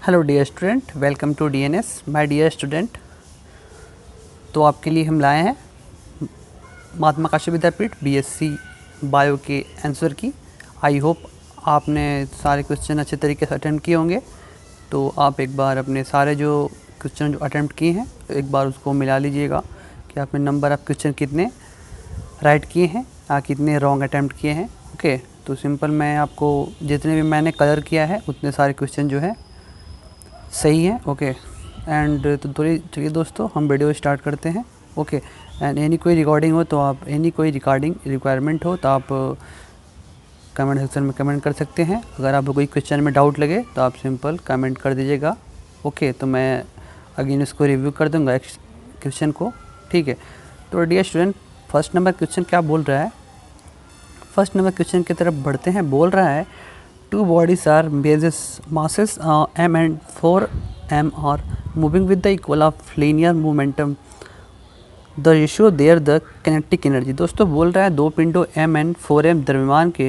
Hello dear student, welcome to DNS my dear student. तो आपके लिए हम लाए हैं महात्मा काशी विद्यापीठ बीएससी बायो के आंसर की। आई होप आपने सारे क्वेश्चन अच्छे तरीके से अटेम्प्ट किए होंगे। तो आप एक बार अपने सारे जो क्वेश्चन जो अटेम्प्ट किए हैं एक बार उसको मिला लीजिएगा कि आपने नंबर ऑफ क्वेश्चन कितने राइट किए हैं या कितने रॉन्ग अटेम्प्ट किए हैं। ओके, तो सिंपल मैं आपको जितने भी मैंने कलर किया है उतने सारे क्वेश्चन जो है सही है। ओके एंड तो चलिए दोस्तों हम वीडियो स्टार्ट करते हैं। ओके एंड एनी कोई रिकॉर्डिंग हो तो आप कोई रिकॉर्डिंग रिक्वायरमेंट हो तो आप कमेंट सेक्शन में कमेंट कर सकते हैं। अगर आपको कोई क्वेश्चन में डाउट लगे तो आप सिंपल कमेंट कर दीजिएगा। ओके, तो मैं अगेन इसको रिव्यू कर दूंगा क्वेश्चन को। ठीक है, तो dear student first number question क्या बोल रहा है। फर्स्ट नंबर क्वेश्चन की तरफ बढ़ते हैं। बोल रहा है two bodies are masses m and 4m are moving with the equal of linear momentum, the ratio there the kinetic energy। दोस्तों बोल रहा है दो पिंडों m and 4m द्रव्यमान के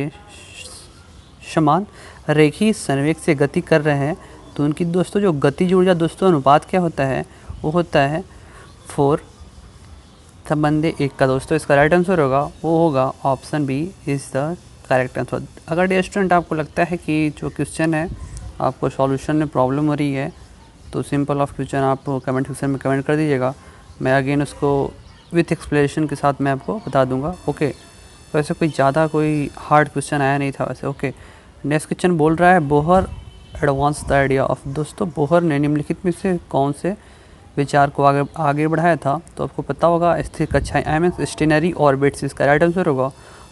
समान रेखीय संवेग से गति कर रहे हैं तो उनकी दोस्तों जो गतिज ऊर्जा दोस्तों अनुपात क्या होता है, वो होता है 4 संबंधी 1 का। दोस्तों इसका राइट आंसर होगा वो होगा option B is the correct answer. अगर डियर स्टूडेंट आपको लगता है कि जो क्वेश्चन है आपको सॉल्यूशन में प्रॉब्लम हो रही है तो सिंपल ऑफ क्वेश्चन आप कमेंट सेक्शन में कमेंट कर दीजिएगा। मैं अगेन उसको विथ एक्सप्लेनेशन के साथ मैं आपको बता दूंगा। ओके, तो ऐसे कोई ज़्यादा कोई हार्ड क्वेश्चन आया नहीं था वैसे। ओके, नेक्स्ट क्वेश्चन बोल रहा है Bohr advance the idea of. दोस्तों बोहर ने निम्नलिखित में से कौन से विचार को आगे बढ़ाया था। तो आपको पता होगा स्थिर कक्षाएँ आई मीन स्टेशनरी ऑर्बिट्स, इसका राइट आंसर होगा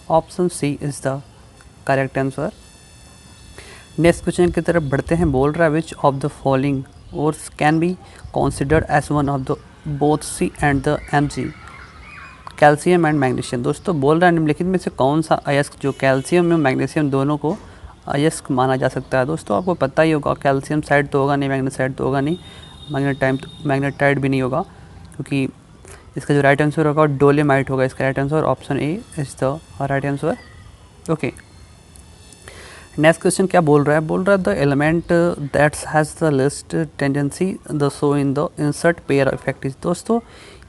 option C is the correct answer. Next question की तरफ बढ़ते हैं। बोल रहा है विच ऑफ द फॉलोइंग और can be considered as one of the both C and the MG, calcium and magnesium. दोस्तों बोल रहा है निम्नलिखित में से कौन सा अयस्क जो कैल्शियम एवं मैग्नीशियम दोनों को अयस्क माना जा सकता है। दोस्तों आपको पता ही होगा कैल्शियम साइड तो होगा नहीं, मैग्नेसाइड तो होगा नहीं, मैग्नेटाइड भी नहीं होगा, क्योंकि इसका जो राइट आंसर होगा डोलेमाइट होगा। इसका right answer option A is the right answer. Okay, next question क्या बोल रहा है। बोल रहा है the element that has the list tendency the show in the insert pair effect is. दोस्तों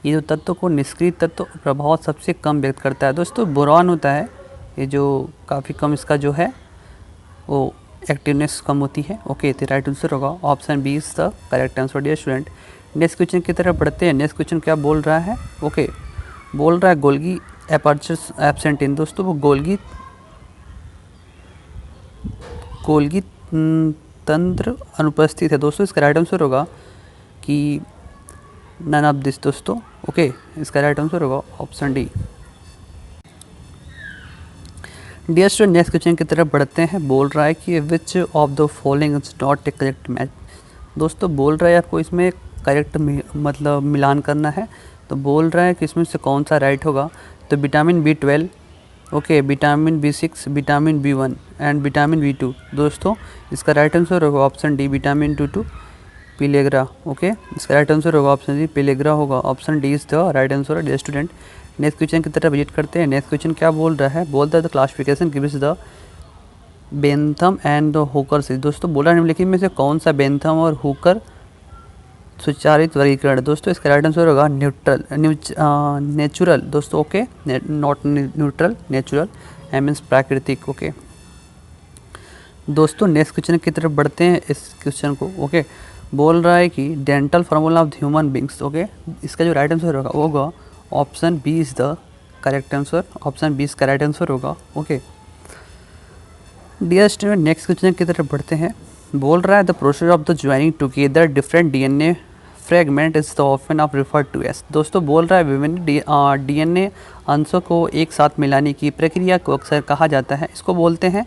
ये जो तत्व को निष्क्रिय तत्व प्रभाव सबसे कम व्यक्त करता है दोस्तों बोरॉन होता है। ये जो काफ़ी कम इसका जो है वो एक्टिवनेस कम होती है। ओके, तो राइट आंसर होगा option B is the correct answer dear student. Next question की तरफ बढ़ते हैं। नेक्स्ट क्वेश्चन क्या बोल रहा है। ओके, बोल रहा है गोल्गी एपर्चर्स एब्सेंट इन। दोस्तों वो गोल्गी तंत्र अनुपस्थित है। दोस्तों इसका राइट आंसर होगा कि नन ऑफ दिस। दोस्तों ओके, इसका राइट आंसर होगा option D. Dear student next question की तरफ बढ़ते हैं। बोल रहा है कि which of the following is not a correct match. दोस्तों बोल रहा है आपको इसमें करेक्ट मतलब मिलान करना है। तो बोल रहा है कि इसमें से कौन सा राइट होगा। तो vitamin B12, okay, vitamin B6, vitamin B1 and vitamin B2। दोस्तों इसका राइट आंसर होगा option D vitamin B2 pellagra. Okay, इसका राइट आंसर होगा ऑप्शन डी पिलेग्रा होगा। Option D is the right answer dear student. Next question की तरफ visit करते हैं। नेक्स्ट क्वेश्चन क्या बोल रहा है। बोलता है the classification gives the Bentham and the Hooker से। दोस्तों बोला निम्नलिखित में से कौन सा बेंथम और हुकर सुचारित वर्गीकरण। दोस्तों इसका राइट आंसर होगा नेचुरल। दोस्तों okay, not neutral, natural I means प्राकृतिक। ओके दोस्तों नेक्स्ट क्वेश्चन की तरफ बढ़ते हैं। इस क्वेश्चन को ओके बोल रहा है कि dental formula of human beings. Okay, इसका जो राइट आंसर होगा वो होगा option B is the correct answer. Option B इसका राइट आंसर होगा। Okay dear student next question की तरफ बढ़ते हैं। बोल रहा है the process of the joining together different DNA fragment is the often of referred to as. दोस्तों बोल रहा है विभिन्न डीएनए अंशों को एक साथ मिलाने की प्रक्रिया को अक्सर कहा जाता है। इसको बोलते हैं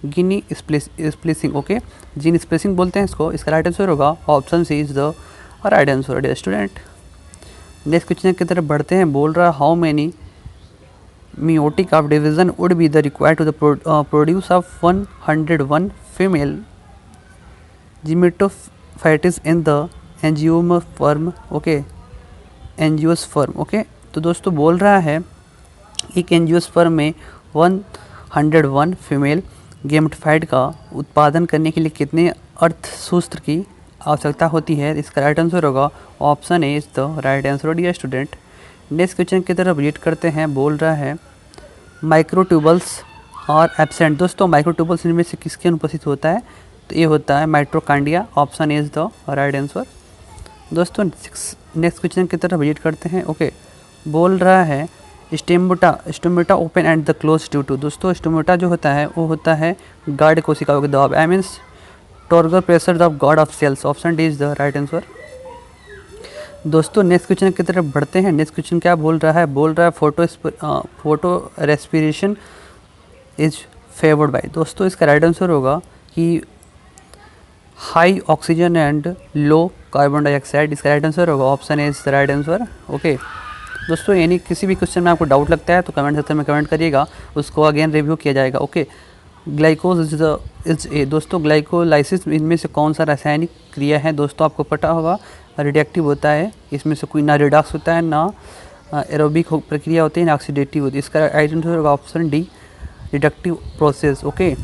gene splicing. Okay, gene splicing बोलते हैं इसको। इसका राइट आंसर होगा option C is the right answer dear student. Next question की तरफ बढ़ते हैं। बोल रहा है how many meiotic of division would be the required to the produce of 101 female gametophytes in the angiosperm। Okay, angiosperm. Okay, तो दोस्तों बोल रहा है एक एंजियोस्पर्म में 101 फीमेल गेमेटोफाइट का उत्पादन करने के लिए कितने अर्धसूत्र की आवश्यकता होती है। इसका राइट आंसर होगा option A is the right answer dear student. Next question की तरफ रीड करते हैं। बोल रहा है माइक्रोट्यूबल्स और एब्सेंट। दोस्तों माइक्रोट्यूबल्स इनमें से किसके अनुपस्थित होता है? तो ये होता है mitochondria. Option A is the right answer. दोस्तों नेक्स्ट क्वेश्चन की तरफ रीड करते हैं। ओके, बोल रहा है stomata open and the close due to. दोस्तों स्टोमेटा जो होता है वो होता है गार्ड कोशिकाओं के दबाव, I means turgor pressure of guard of cells. Option D is the right answer. दोस्तों नेक्स्ट क्वेश्चन की तरफ बढ़ते हैं। नेक्स्ट क्वेश्चन क्या बोल रहा है? बोल रहा है photorespiration is favoured by. दोस्तों इसका राइट आंसर होगा कि high oxygen and low carbon dioxide. इसका राइट आंसर होगा option A is the right answer. Okay दोस्तों, यानी किसी भी क्वेश्चन में आपको डाउट लगता है तो कमेंट सेक्शन में कमेंट करिएगा, उसको अगेन रिव्यू किया जाएगा। Okay, glucose is A. दोस्तों ग्लाइकोलाइसिस इनमें से कौन सा रासायनिक क्रिया है? दोस्तों आपको पता होगा रिडक्टिव होता है। इसमें से कोई ना रिडक्स होता है, ना एरोबिक प्रक्रिया होती है, ना ऑक्सीडेटिव होती है। इसका राइट आंसर होगा option D reductive process. Okay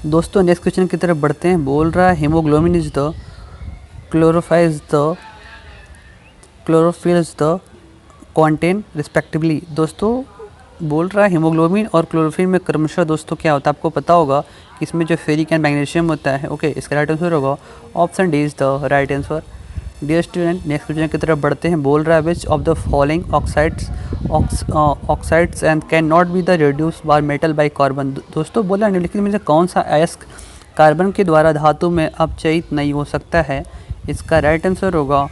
दोस्तों नेक्स्ट क्वेश्चन की तरफ बढ़ते हैं। बोल रहा है haemoglobin is the chlorophyll is the contain respectively. दोस्तों बोल रहा है हीमोग्लोबिन और क्लोरोफिल में क्रमशः दोस्तों क्या होता है? आपको पता होगा कि इसमें जो फेरिक एंड मैग्नीशियम होता है। ओके इसका राइट आंसर होगा option D is the right answer. Dear student next question की तरफ बढ़ते हैं। बोल रहा है which of the following oxides and can not be the reduce by metal by carbon. दोस्तों बोला निम्नलिखित में से कौन सा अयस्क कार्बन के द्वारा धातु में अपचयित नहीं हो सकता है? इसका राइट आंसर होगा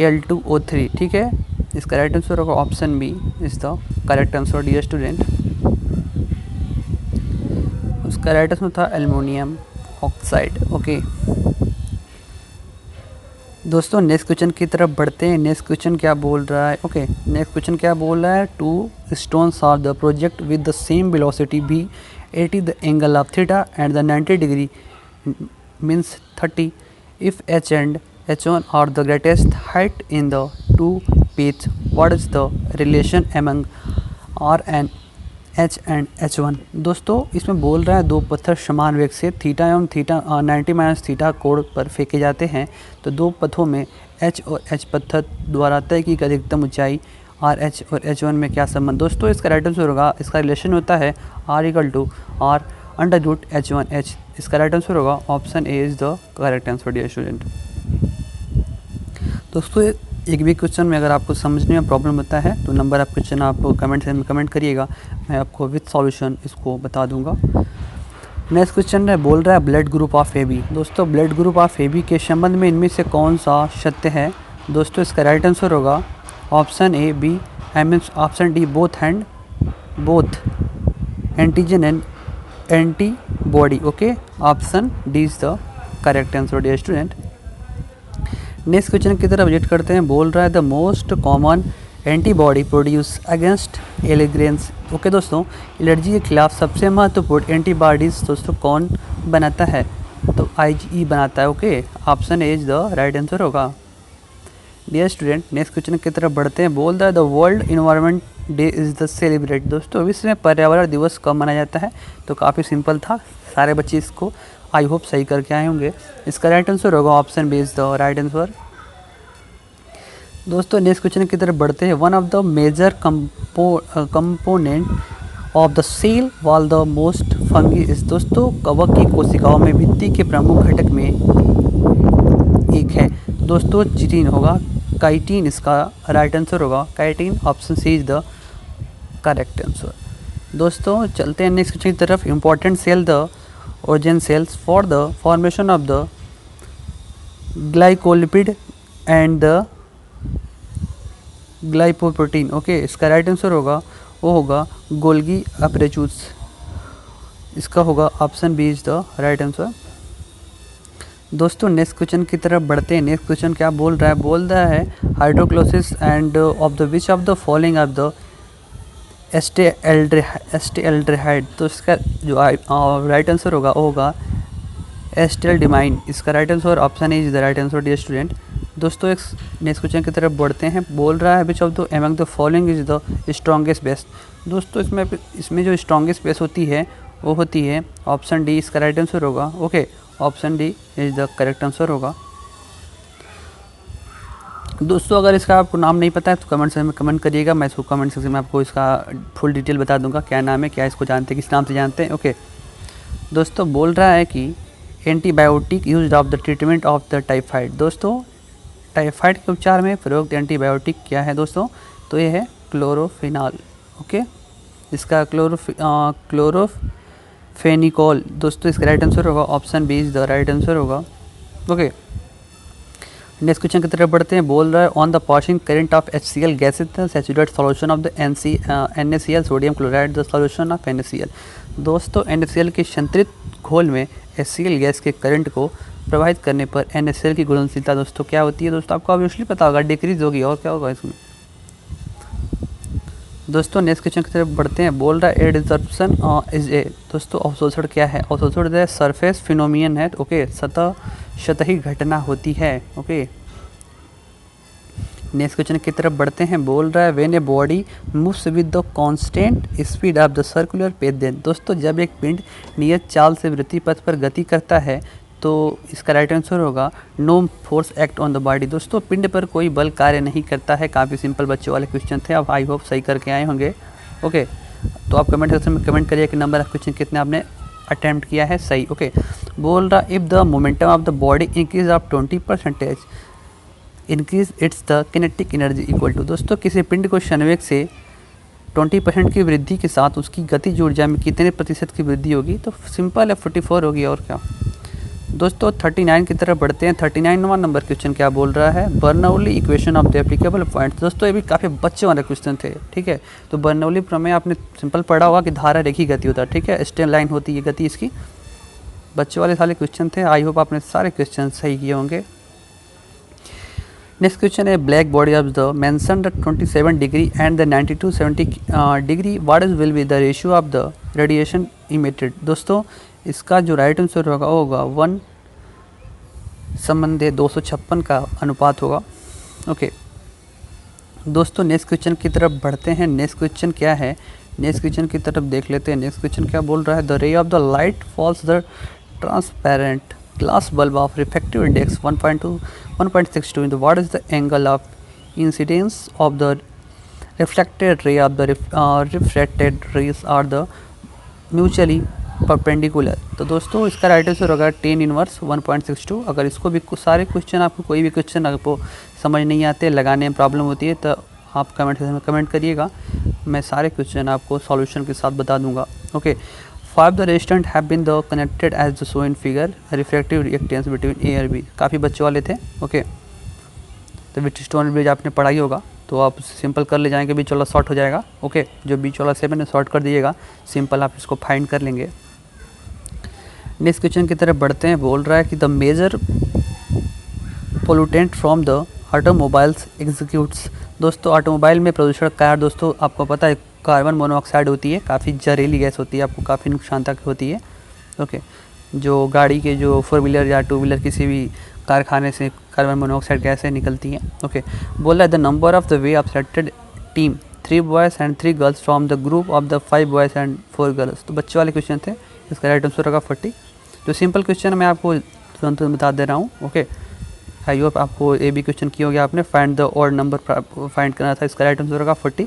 Al2O3। ठीक है, इसका राइट आंसर होगा option B is the correct answer dear student. उसका राइट आंसर था एल्युमिनियम ऑक्साइड। ओके दोस्तों नेक्स्ट क्वेश्चन की तरफ बढ़ते हैं। नेक्स्ट क्वेश्चन क्या बोल रहा है? ओके नेक्स्ट क्वेश्चन क्या बोल रहा है? Two stones are the project with the same velocity v 80 the angle of theta and the 90 degree means 30 if h and h1 are the greatest height in the two peaks. What is the relation among r and h and h1? दोस्तों इसमें बोल रहा है दो पत्थर समान वेग से थीटा एवं थीटा 90 माइनस थीटा कोण पर फेंके जाते हैं, तो दो पथों में h और h पत्थर द्वारा तय की गई अधिकतम ऊंचाई r h और h1 में क्या संबंध? दोस्तों इसका राइट आंसर होगा, इसका रिलेशन होता है r equal to r under root h1h। इसका राइट आंसर होगा option A is the correct answer dear student. दोस्तों एक भी क्वेश्चन में अगर आपको समझने में प्रॉब्लम होता है तो नंबर आप क्वेश्चन आप कमेंट सेक्शन में कमेंट करिएगा, मैं आपको विद सॉल्यूशन इसको बता दूंगा। नेक्स्ट क्वेश्चन है बोल रहा है blood group of A B. दोस्तों blood group of A B के संबंध में इनमें से कौन सा सत्य है? दोस्तों इसका राइट आंसर होगा option A B I means option D both antigen and antibody. Okay option D is the correct answer dear student. Next question की तरफ विजिट करते हैं। बोल रहा है the most common antibody produce against allergens. Okay दोस्तों allergy के खिलाफ सबसे महत्वपूर्ण एंटीबॉडीज दोस्तों कौन बनाता है? तो IgE बनाता है। Okay option A is the right answer होगा डियर स्टूडेंट। नेक्स्ट क्वेश्चन की तरफ बढ़ते हैं। बोल रहा है the world environment day is the celebrate. दोस्तों विश्व में पर्यावरण दिवस कब मनाया जाता है? तो काफ़ी सिंपल था, सारे बच्चे इसको आई होप सही करके आए होंगे। इसका राइट आंसर होगा option B is the right answer. दोस्तों नेक्स्ट क्वेश्चन की तरफ बढ़ते हैं। One of the major component of the cell wall the most fungi is. दोस्तों कवक की कोशिकाओं में भित्ति के प्रमुख घटक में एक है दोस्तों चिटिन होगा, काइटिन इसका राइट आंसर होगा, chitin option C is the correct answer. दोस्तों चलते हैं नेक्स्ट क्वेश्चन की तरफ। Important cell the organ cells for the formation of the glycolipid and the glycoprotein। Okay इसका राइट आंसर होगा वो होगा गोल्गी अपरेचूस। इसका होगा option B is the right answer. दोस्तों नेक्स्ट क्वेश्चन की तरफ बढ़ते हैं। नेक्स्ट क्वेश्चन क्या बोल रहा है? बोल रहा है hydrolysis and of the which of the following of the acetaldehyde. तो इसका जो राइट आंसर होगा वो होगा एस्टेल्डिमाइन। इसका right answer option A is the right answer dear student. दोस्तों एक नेक्स्ट क्वेश्चन की तरफ बढ़ते हैं। बोल रहा है which of the among the following is the strongest base. दोस्तों इसमें जो स्ट्रॉन्गेस्ट बेस होती है वो होती है ऑप्शन डी, इसका राइट आंसर होगा। Okay, option D is the correct answer होगा। दोस्तों अगर इसका आपको नाम नहीं पता है तो कमेंट सेक्शन में कमेंट करिएगा, मैं इसको कमेंट सेक्शन में आपको इसका फुल डिटेल बता दूंगा, क्या नाम है, क्या इसको जानते हैं, किस नाम से जानते हैं। ओके दोस्तों, बोल रहा है कि antibiotic used of the treatment of the typhoid. दोस्तों टाइफाइड के उपचार में प्रयुक्त एंटीबायोटिक क्या है दोस्तों? तो ये है क्लोरोफिनाल। ओके, इसका क्लोरोफेनिकोल दोस्तों इसका राइट आंसर होगा। Option B is the right answer होगा। ओके, नेक्स्ट क्वेश्चन की तरफ बढ़ते हैं। बोल रहा है on the passing current of HCl gas is the saturated solution of the NaCl sodium chloride the solution of NaCl। दोस्तों NaCl के संतृप्त घोल में HCl गैस के करंट को प्रवाहित करने पर NaCl की घुलनशीलता दोस्तों क्या होती है? दोस्तों आपको ऑब्वियसली पता होगा, डिक्रीज होगी, और क्या होगा इसमें। दोस्तों नेक्स्ट क्वेश्चन की तरफ बढ़ते हैं। बोल रहा है एयर डिसर्प्शन इज ए, दोस्तों अवशोषण क्या है? अवशोषण है सरफेस फिनोमियन है। ओके, सतही घटना होती है। ओके, नेक्स्ट क्वेश्चन की तरफ बढ़ते हैं। बोल रहा है when a body moves with the constant speed of the circular page then. दोस्तों जब एक पिंड नियत चाल से वृत्तीय पथ पर गति करता है तो इसका राइट आंसर होगा no force act on the body. दोस्तों पिंड पर कोई बल कार्य नहीं करता है। काफ़ी सिंपल बच्चों वाले क्वेश्चन थे, अब आई होप सही करके आए होंगे। ओके, तो आप कमेंट सेक्शन में कमेंट करिए कि नंबर ऑफ क्वेश्चन कितने आपने अटैम्प्ट किया है सही। ओके, बोल रहा if the momentum of the body increase of 20% increase its the kinetic energy equal to. दोस्तों किसी पिंड को संवेग से 20% की वृद्धि के साथ उसकी गतिज ऊर्जा में कितने प्रतिशत की वृद्धि होगी? तो सिंपल है 44 होगी, और क्या। दोस्तों 39 की तरफ बढ़ते हैं। 39वां नंबर क्वेश्चन क्या बोल रहा है? Bernoulli equation of the applicable point. दोस्तों ये भी काफ़ी बच्चे वाले क्वेश्चन थे, ठीक है। तो बर्नौली प्रमेय आपने सिंपल पढ़ा होगा कि धारा रेखी गति होता है, ठीक है, स्ट्रेट लाइन होती है गति इसकी। बच्चे वाले सारे क्वेश्चन थे, आई होप आपने सारे क्वेश्चन सही किए होंगे। नेक्स्ट क्वेश्चन है black body of the mention the 27 degree and the 92-70 degree what is will be the ratio of the radiation emitted. दोस्तों इसका जो राइट आंसर होगा वो होगा 1:256 का अनुपात होगा। ओके दोस्तों नेक्स्ट क्वेश्चन की तरफ बढ़ते हैं। नेक्स्ट क्वेश्चन क्या है? नेक्स्ट क्वेश्चन की तरफ देख लेते हैं। नेक्स्ट क्वेश्चन क्या बोल रहा है? The ray of the light falls the transparent glass bulb of refractive index 1.62 into what is the angle of incidence of the reflected ray of the refracted rays are the mutually perpendicular। तो दोस्तों इसका right answer होगा 10⁻1.62। अगर इसको भी सारे question आपको कोई भी क्वेश्चन आपको समझ नहीं आते, लगाने में प्रॉब्लम होती है तो आप कमेंट सेक्शन में कमेंट करिएगा, मैं सारे क्वेश्चन आपको सॉल्यूशन के साथ बता दूंगा। Okay, 5 the resistant have been the connected as the shown in figure refractive reactance between A और B। काफ़ी बच्चे वाले थे। ओके, तो व्हीटस्टोन ब्रिज आपने पढ़ाई होगा तो आप सिंपल कर ले जाएंगे, बीच वाला शॉर्ट हो जाएगा। ओके, जो बीच वाला 7 है शॉर्ट कर दीजिएगा, सिंपल आप इसको फाइंड कर लेंगे। नेक्स्ट क्वेश्चन की तरफ बढ़ते हैं। बोल रहा है कि the major pollutant from the automobiles executes. दोस्तों ऑटोमोबाइल में प्रदूषण कार दोस्तों आपको पता है कार्बन मोनोऑक्साइड होती है, काफ़ी जहरीली गैस होती है, आपको काफ़ी नुकसानदायक होती है। ओके, जो गाड़ी के जो 4 व्हीलर या 2 व्हीलर किसी भी कारखाने से कार्बन मोनोऑक्साइड गैसें निकलती हैं। ओके, बोला the number of the way of selected team 3 boys and 3 girls from the group of the 5 boys and 4 girls. तो बच्चे वाले क्वेश्चन थे, इसका राइट आंसर होगा 40। जो सिंपल क्वेश्चन मैं आपको तुरंत बता दे रहा हूँ। ओके, आई होप आपको ए बी क्वेश्चन किया हो गया, आपने find the odd number find करना था, इसका राइट आंसर होगा 40।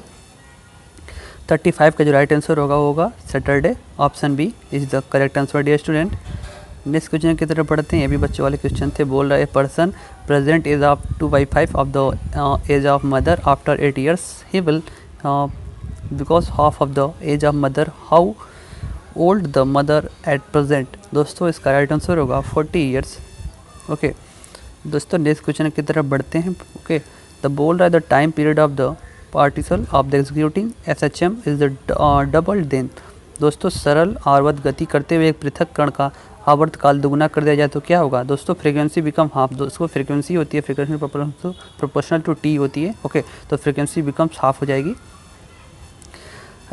35 का जो राइट आंसर होगा वो होगा Saturday. Option B is the correct answer dear student. Next question की तरफ बढ़ते हैं, ये भी बच्चों वाले क्वेश्चन थे। बोल रहा है person present age of 2/5 of the age of mother after 8 years he will because half of the age of mother how old the mother at present. दोस्तों इसका राइट आंसर होगा 40 years। ओके दोस्तों next question की तरफ बढ़ते हैं। Okay, the बोल रहा है the time period of the particle of the executing SHM is the double then. दोस्तों सरल आवर्त गति करते हुए एक पृथक कण का आवर्त काल दुगुना कर दिया जाए तो क्या होगा? दोस्तों फ्रीक्वेंसी बिकम हाफ। दोस्तों फ्रीक्वेंसी होती है, फ्रीक्वेंसी प्रोपोर्शनल टू टी होती है। ओके, तो फ्रीक्वेंसी बिकम्स हाफ हो जाएगी।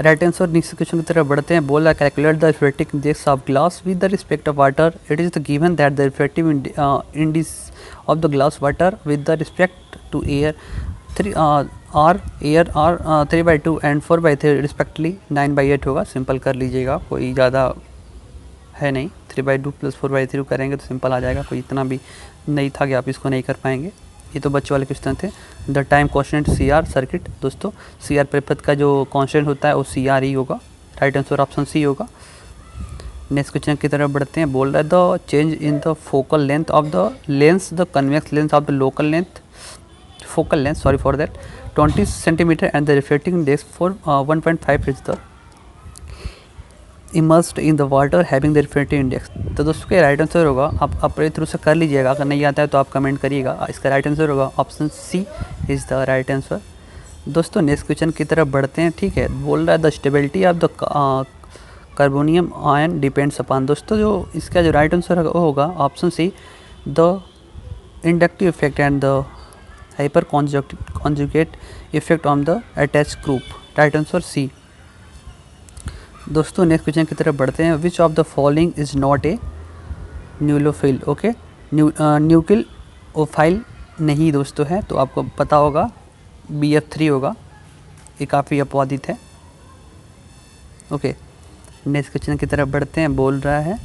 राइट आंसर नेक्स्ट क्वेश्चन की तरफ बढ़ते हैं। बोला calculate the refractive index of glass with the respect of water. It is the given that the refractive index of the glass water with the respect to air 3/2 and 4/3 respectively 9/8 होगा। Simple कर लीजिएगा, कोई ज़्यादा है नहीं, 3/2 + 4/3 करेंगे तो simple आ जाएगा, कोई इतना भी नहीं था कि आप इसको नहीं कर पाएंगे। ये तो बच्चे वाले क्वेश्चन थे। The time constant CR circuit, दोस्तों CR परिपथ का जो कॉन्स्टेंट होता है वो CR ही होगा। राइट आंसर ऑप्शन सी होगा। नेक्स्ट क्वेश्चन की तरफ बढ़ते हैं। बोल रहा है the change in the focal length of the lens, the convex length of the local length, focal length sorry for that 20 centimetre and the reflecting index for 1.5 is the immersed in the water having the reflective index. तो दोस्तों का right answer होगा, आप अपने through से कर लीजिएगा, अगर नहीं आता है तो आप कमेंट करिएगा। इसका राइट आंसर होगा option C is the right answer. दोस्तों नेक्स्ट क्वेश्चन की तरफ बढ़ते हैं। ठीक है, बोल रहा है the stability of the carbonium ion depends upon, दोस्तों जो इसका जो राइट आंसर होगा option C the inductive effect and the hyper conjugate effect on the attach group. Right answer C. दोस्तों नेक्स्ट क्वेश्चन की तरफ बढ़ते हैं। Which of the following is not a nucleophile. Okay, nucleophile नहीं दोस्तों है, तो आपको पता होगा BF3 होगा, ये काफ़ी अपवादित है। ओके, नेक्स्ट क्वेश्चन की तरफ बढ़ते हैं। बोल रहा है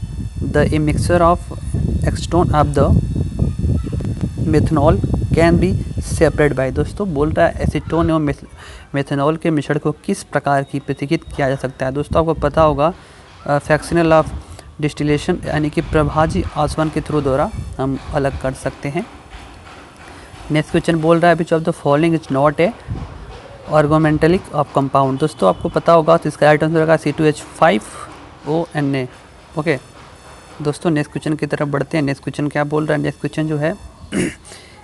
the a mixture of acetone of the methanol can be separate by, दोस्तों बोल रहा है एसीटोन एवं मेथनॉल के मिश्रण को किस प्रकार की पृथक्कृत किया जा सकता है। दोस्तों आपको पता होगा फ्रैक्शनल ऑफ डिस्टिलेशन यानी कि प्रभाजी आसवन के थ्रू द्वारा हम अलग कर सकते हैं। नेक्स्ट क्वेश्चन बोल रहा है which of the following is not a organometallic of compound, दोस्तों आपको पता होगा तो इसका राइट आंसर होगा C2H5ONa। ओके दोस्तों नेक्स्ट क्वेश्चन की तरफ बढ़ते हैं। नेक्स्ट क्वेश्चन क्या बोल रहा है। नेक्स्ट क्वेश्चन जो है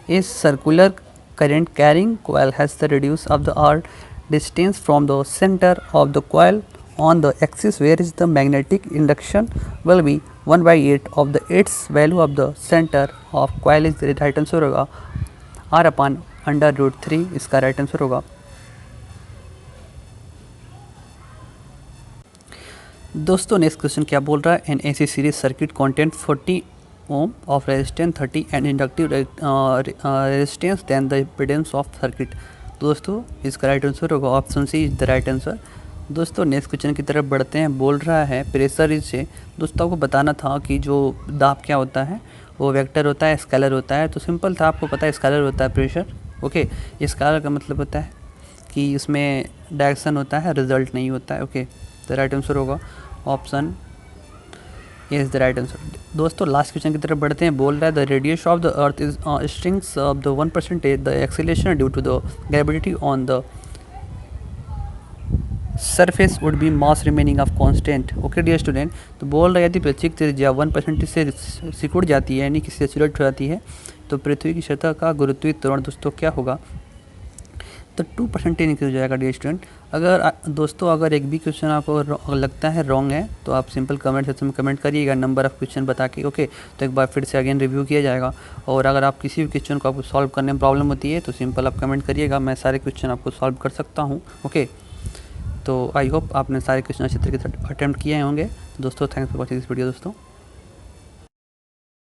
इस circular current carrying coil has the radius of the R distance from the center of the coil on the axis where is the magnetic induction will be 1/8 of the its value of the center of coil is the right answer होगा R/√3, इसका right answer होगा। दोस्तों next question क्या बोल रहा है। An AC series circuit content 40 ohm of resistance 30 and inductive resistance than the impedance of circuit, दोस्तों इसका राइट आंसर होगा option C is the right answer. दोस्तों नेक्स्ट क्वेश्चन की तरफ बढ़ते हैं। बोल रहा है प्रेशर से, दोस्तों आपको बताना था कि जो दाब क्या होता है, वो वेक्टर होता है स्केलर होता है, तो सिंपल था, आपको पता है स्केलर होता है प्रेशर। ओके, स्केलर का मतलब होता है कि उसमें डायरेक्शन होता है, रिजल्ट नहीं होता है। ओके, तो राइट आंसर होगा option is the right answer. दोस्तों लास्ट क्वेश्चन की तरफ बढ़ते हैं। बोल रहा है the radius of the earth is strings of the 1% the acceleration due to the gravity on the surface would be mass remaining of constant. Okay dear student, तो बोल रहा है यदि पृथ्वी की त्रिज्या 1% से सिकुड़ जाती है यानी कि सैचुरेट हो जाती है तो पृथ्वी की सतह का गुरुत्वीय त्वरण दोस्तों क्या होगा, तो 2% ही निकल जाएगा डियर स्टूडेंट। अगर दोस्तों अगर एक भी क्वेश्चन आपको लगता है रॉन्ग है तो आप सिंपल कमेंट सेक्शन में कमेंट करिएगा नंबर ऑफ क्वेश्चन बता के। ओके, तो एक बार फिर से अगेन रिव्यू किया जाएगा। और अगर आप किसी भी क्वेश्चन को आपको सॉल्व करने में प्रॉब्लम होती है तो सिंपल आप कमेंट करिएगा, मैं सारे क्वेश्चन आपको सॉल्व कर सकता हूँ। ओके, तो आई होप आपने सारे क्वेश्चन अच्छे तरीके से अटेम्प्ट किए होंगे। दोस्तों thanks for watching this video दोस्तों।